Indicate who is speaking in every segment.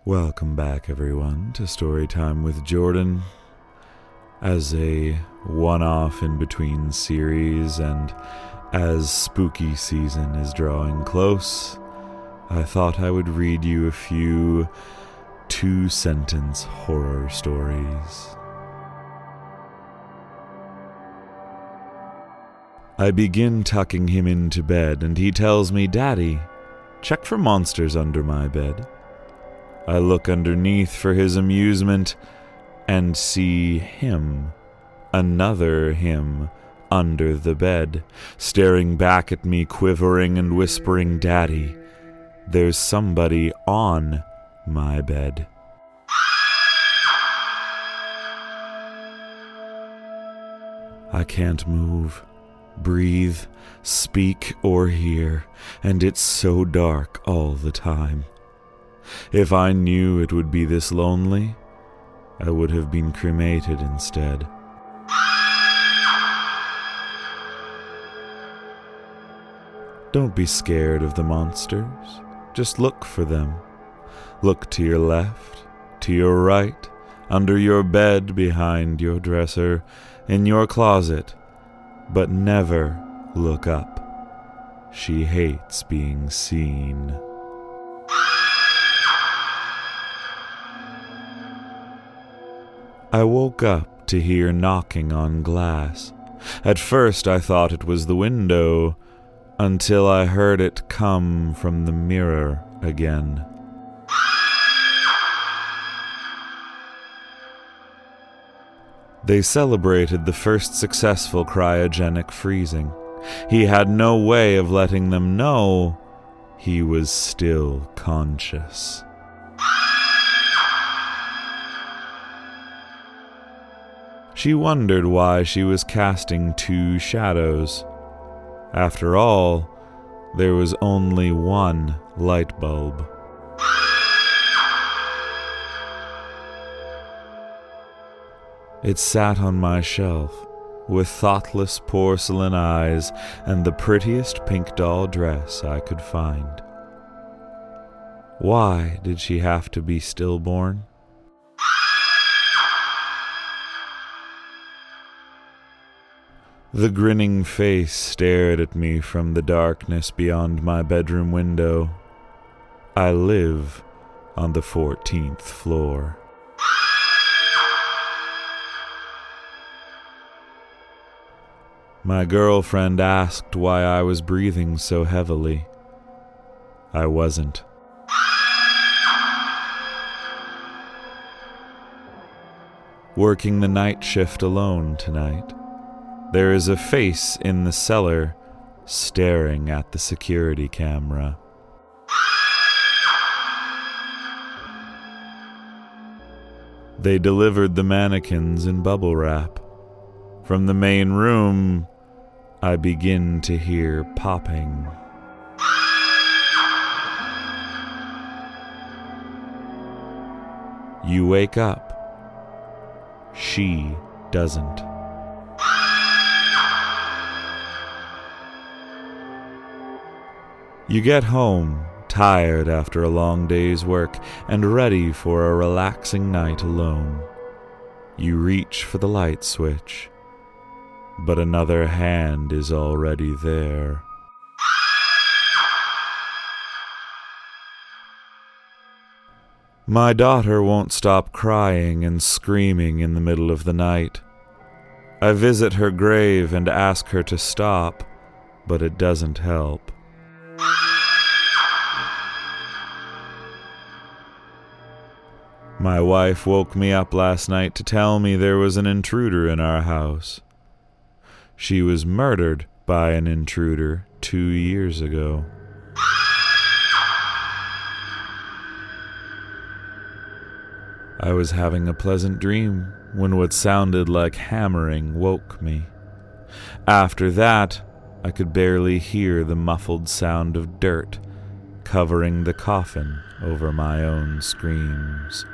Speaker 1: Welcome back, everyone, to Storytime with Jordan. As a one-off in-between series and as spooky season is drawing close, I thought I would read you a few two-sentence horror stories. I begin tucking him into bed, and he tells me, "Daddy, check for monsters under my bed." I look underneath for his amusement and see him, another him, under the bed, staring back at me, quivering and whispering, "Daddy, there's somebody on my bed." I can't move, breathe, speak, or hear, and it's so dark all the time. If I knew it would be this lonely, I would have been cremated instead. Don't be scared of the monsters. Just look for them. Look to your left, to your right, under your bed, behind your dresser, in your closet, but never look up. She hates being seen. I woke up to hear knocking on glass. At first I thought it was the window, until I heard it come from the mirror again. They celebrated the first successful cryogenic freezing. He had no way of letting them know he was still conscious. She wondered why she was casting two shadows. After all, there was only one light bulb. It sat on my shelf, with thoughtless porcelain eyes and the prettiest pink doll dress I could find. Why did she have to be stillborn? The grinning face stared at me from the darkness beyond my bedroom window. I live on the 14th floor. My girlfriend asked why I was breathing so heavily. I wasn't. Working the night shift alone tonight. There is a face in the cellar staring at the security camera. They delivered the mannequins in bubble wrap. From the main room, I begin to hear popping. You wake up. She doesn't. You get home, tired after a long day's work, and ready for a relaxing night alone. You reach for the light switch, but another hand is already there. My daughter won't stop crying and screaming in the middle of the night. I visit her grave and ask her to stop, but it doesn't help. My wife woke me up last night to tell me there was an intruder in our house. She was murdered by an intruder 2 years ago. I was having a pleasant dream when what sounded like hammering woke me. After that, I could barely hear the muffled sound of dirt covering the coffin over my own screams.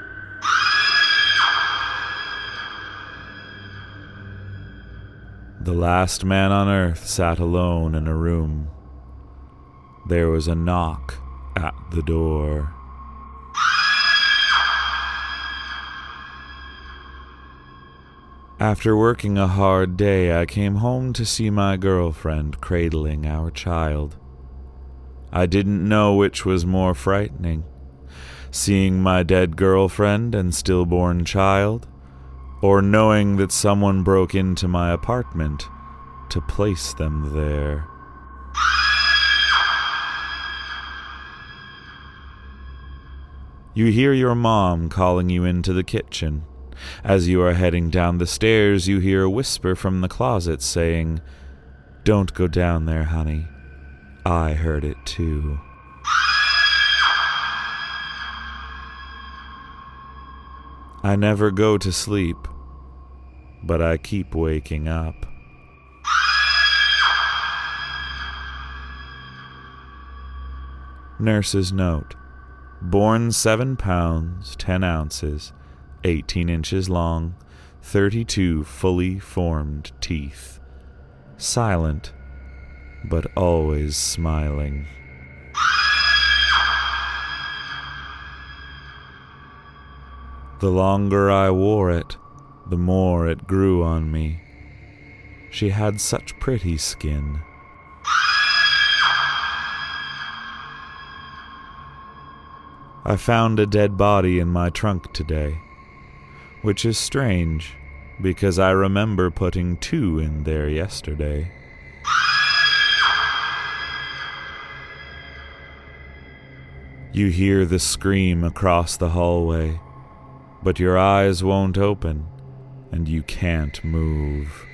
Speaker 1: The last man on earth sat alone in a room. There was a knock at the door. After working a hard day, I came home to see my girlfriend cradling our child. I didn't know which was more frightening, seeing my dead girlfriend and stillborn child, or knowing that someone broke into my apartment to place them there. You hear your mom calling you into the kitchen. As you are heading down the stairs, you hear a whisper from the closet saying, "Don't go down there, honey. I heard it too." I never go to sleep, but I keep waking up. Nurse's note. Born 7 pounds, 10 ounces, 18 inches long, 32 fully formed teeth. Silent, but always smiling. The longer I wore it, the more it grew on me. She had such pretty skin. I found a dead body in my trunk today, which is strange, because I remember putting 2 in there yesterday. You hear the scream across the hallway, but your eyes won't open, and you can't move.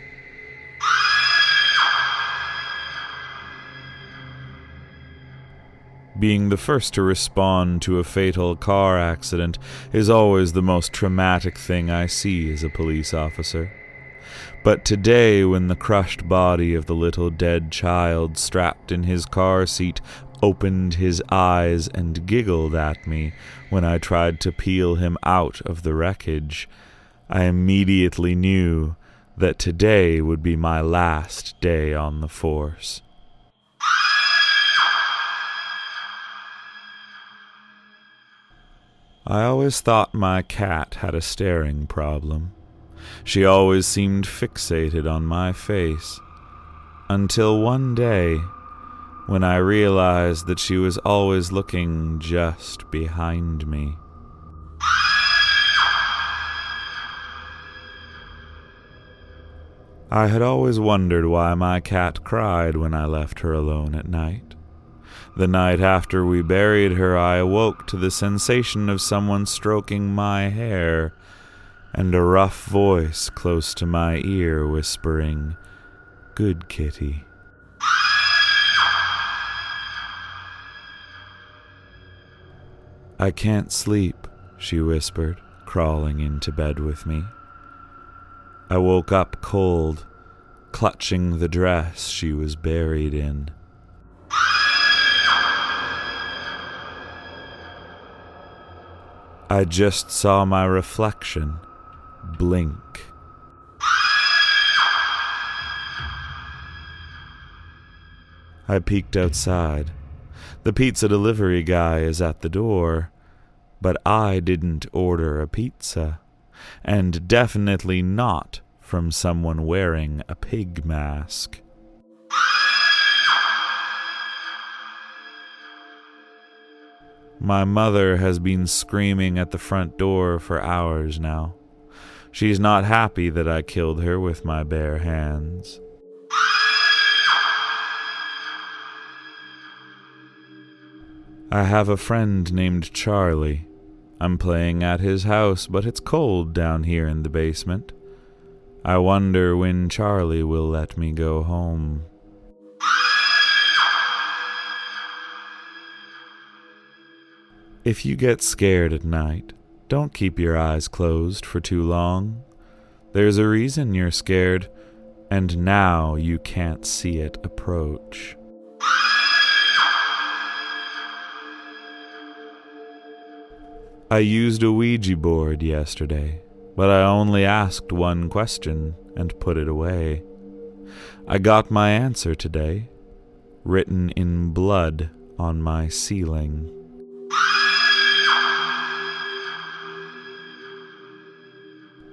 Speaker 1: Being the first to respond to a fatal car accident is always the most traumatic thing I see as a police officer. But today, when the crushed body of the little dead child strapped in his car seat opened his eyes and giggled at me when I tried to peel him out of the wreckage, I immediately knew that today would be my last day on the force. I always thought my cat had a staring problem. She always seemed fixated on my face, until one day, when I realized that she was always looking just behind me. I had always wondered why my cat cried when I left her alone at night. The night after we buried her, I awoke to the sensation of someone stroking my hair, and a rough voice close to my ear whispering, "Good kitty." "I can't sleep," she whispered, crawling into bed with me. I woke up cold, clutching the dress she was buried in. I just saw my reflection blink. I peeked outside. The pizza delivery guy is at the door, but I didn't order a pizza, and definitely not from someone wearing a pig mask. My mother has been screaming at the front door for hours now. She's not happy that I killed her with my bare hands. I have a friend named Charlie. I'm playing at his house, but it's cold down here in the basement. I wonder when Charlie will let me go home. If you get scared at night, don't keep your eyes closed for too long. There's a reason you're scared, and now you can't see it approach. I used a Ouija board yesterday, but I only asked one question and put it away. I got my answer today, written in blood on my ceiling.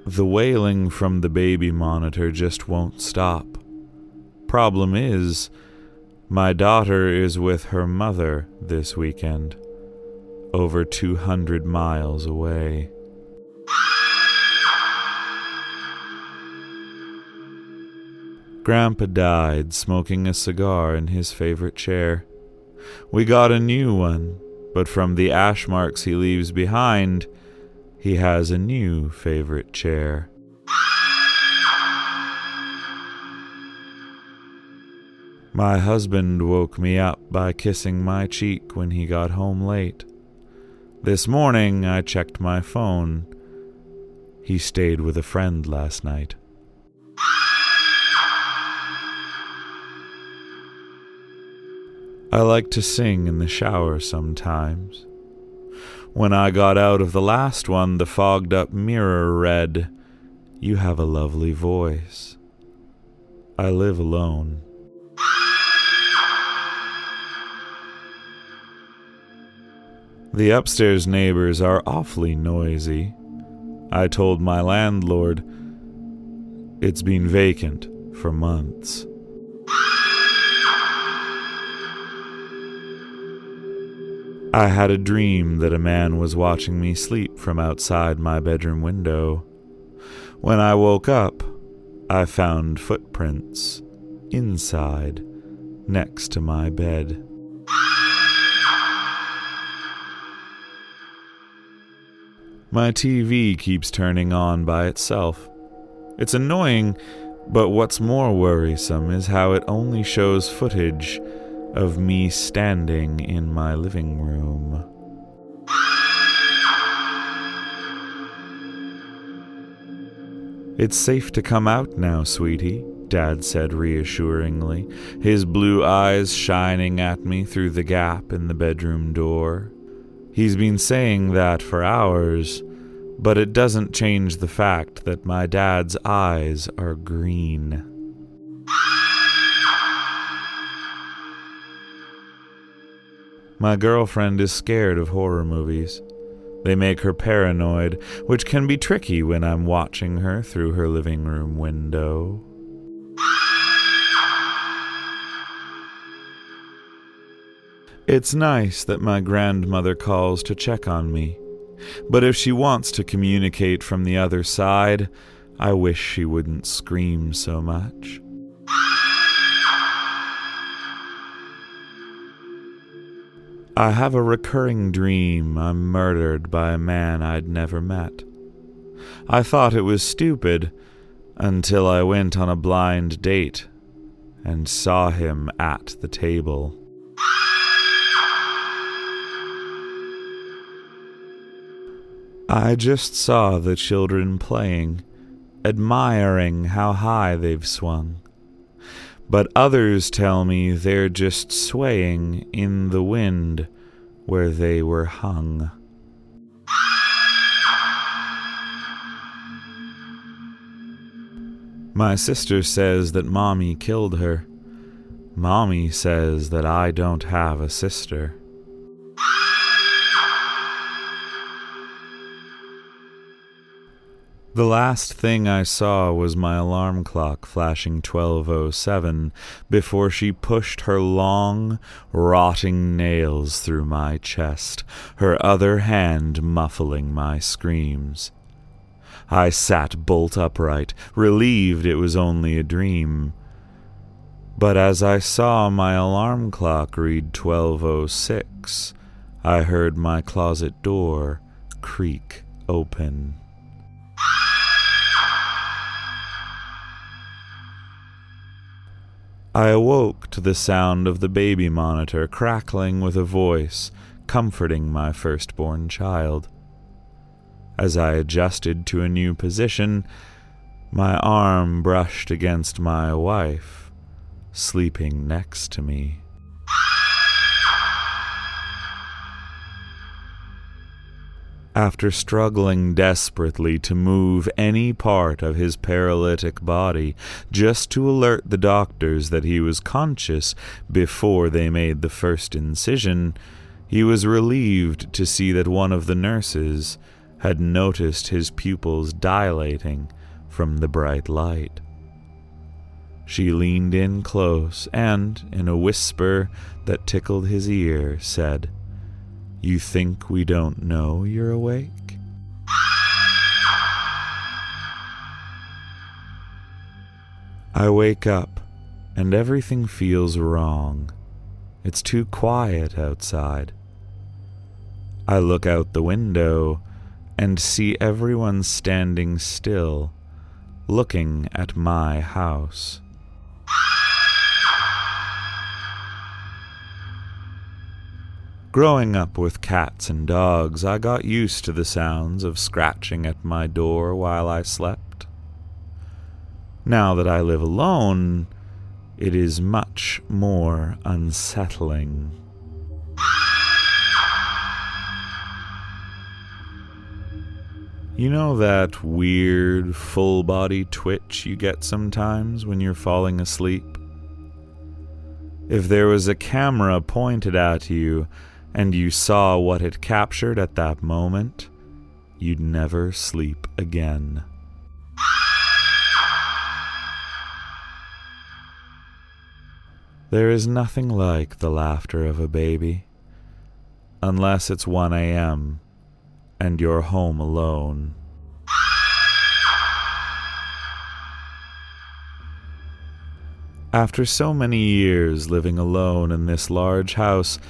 Speaker 1: The wailing from the baby monitor just won't stop. Problem is, my daughter is with her mother this weekend, over 200 miles away. Grandpa died smoking a cigar in his favorite chair. We got a new one, but from the ash marks he leaves behind, he has a new favorite chair. My husband woke me up by kissing my cheek when he got home late. This morning I checked my phone. He stayed with a friend last night. I like to sing in the shower sometimes. When I got out of the last one, the fogged-up mirror read, "You have a lovely voice." I live alone. The upstairs neighbors are awfully noisy. I told my landlord it's been vacant for months. I had a dream that a man was watching me sleep from outside my bedroom window. When I woke up, I found footprints inside, next to my bed. My TV keeps turning on by itself. It's annoying, but what's more worrisome is how it only shows footage of me standing in my living room. "It's safe to come out now, sweetie," Dad said reassuringly, his blue eyes shining at me through the gap in the bedroom door. He's been saying that for hours, but it doesn't change the fact that my dad's eyes are green. My girlfriend is scared of horror movies. They make her paranoid, which can be tricky when I'm watching her through her living room window. It's nice that my grandmother calls to check on me, but if she wants to communicate from the other side, I wish she wouldn't scream so much. I have a recurring dream I'm murdered by a man I'd never met. I thought it was stupid until I went on a blind date and saw him at the table. I just saw the children playing, admiring how high they've swung. But others tell me they're just swaying in the wind where they were hung. My sister says that Mommy killed her. Mommy says that I don't have a sister. The last thing I saw was my alarm clock flashing 12:07 before she pushed her long, rotting nails through my chest, her other hand muffling my screams. I sat bolt upright, relieved it was only a dream. But as I saw my alarm clock read 12:06, I heard my closet door creak open. I awoke to the sound of the baby monitor crackling with a voice, comforting my firstborn child. As I adjusted to a new position, my arm brushed against my wife, sleeping next to me. After struggling desperately to move any part of his paralytic body just to alert the doctors that he was conscious before they made the first incision, he was relieved to see that one of the nurses, had noticed his pupils dilating from the bright light. She leaned in close and, in a whisper that tickled his ear, said, "You think we don't know you're awake?" I wake up, and everything feels wrong. It's too quiet outside. I look out the window and see everyone standing still, looking at my house. Growing up with cats and dogs, I got used to the sounds of scratching at my door while I slept. Now that I live alone, it is much more unsettling. You know that weird full-body twitch you get sometimes when you're falling asleep? If there was a camera pointed at you and you saw what it captured at that moment, you'd never sleep again. There is nothing like the laughter of a baby, unless it's 1 a.m. and you're home alone. After so many years living alone in this large house,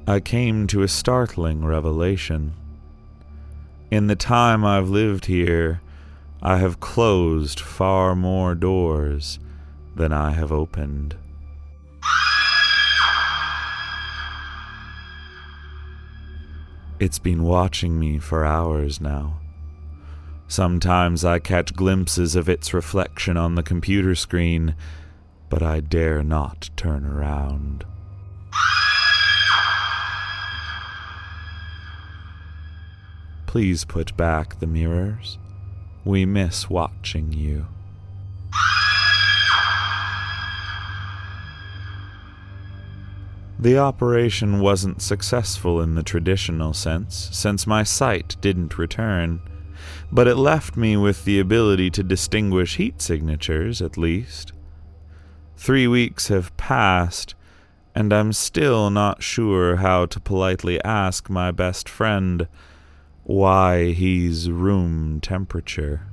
Speaker 1: I came to a startling revelation. In the time I've lived here, I have closed far more doors than I have opened. It's been watching me for hours now. Sometimes I catch glimpses of its reflection on the computer screen, but I dare not turn around. Please put back the mirrors. We miss watching you. The operation wasn't successful in the traditional sense, since my sight didn't return, but it left me with the ability to distinguish heat signatures, at least. 3 weeks have passed, and I'm still not sure how to politely ask my best friend why he's room temperature.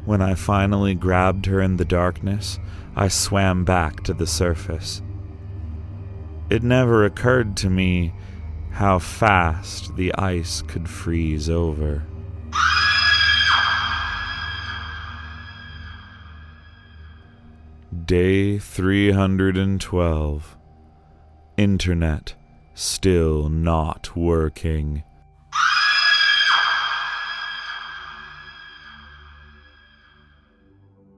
Speaker 1: When I finally grabbed her in the darkness, I swam back to the surface. It never occurred to me how fast the ice could freeze over. Day 312. Internet still not working.